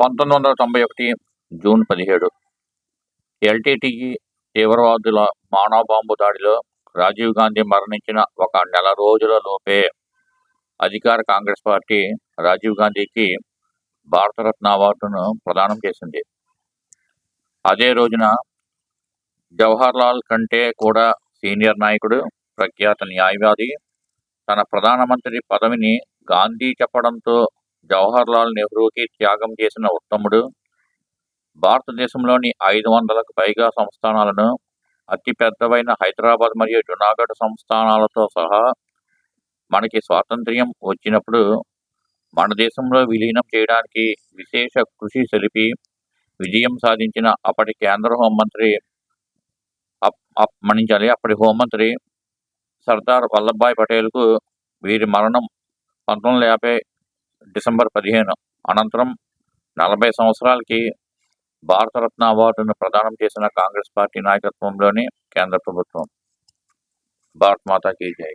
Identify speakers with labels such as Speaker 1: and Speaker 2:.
Speaker 1: 1991 June 17 LTTE తీవ్రవాదుల మానవ bomb దాడిలో రాజీవ్ గాంధీ మరణించిన ఒక నెల రోజుల లోపే అధికార కాంగ్రెస్ పార్టీ రాజీవ్ గాంధీకి భారతరత్న అవార్డును ప్రదానం చేసింది. అదే రోజున జవహర్లాల్ కంటే కూడా సీనియర్ నాయకుడు, ప్రఖ్యాత న్యాయవాది, తన ప్రధానమంత్రి పదవిని గాంధీ చెప్పడంతో జవహర్లాల్ నెహ్రూకి త్యాగం చేసిన ఉత్తముడు, భారతదేశంలోని 500లకు పైగా సంస్థానాలను, అతిపెద్దవైన హైదరాబాద్ మరియు జునాగఢ్ సంస్థానాలతో సహా మనకి స్వాతంత్ర్యం వచ్చినప్పుడు మన దేశంలో విలీనం చేయడానికి విశేష కృషి సలిపి విజయం సాధించిన అప్పటి కేంద్ర హోంమంత్రి అప్పటి హోంమంత్రి సర్దార్ వల్లభాయ్ పటేల్కు వీరి మరణం 1950 డిసెంబర్ 15 అనంతరం 40 సంవత్సరాలకి భారతరత్న అవార్డును ప్రదానం చేసిన కాంగ్రెస్ పార్టీ నాయకత్వంలోని కేంద్ర ప్రభుత్వం. భారత్ మాతా కీ జై.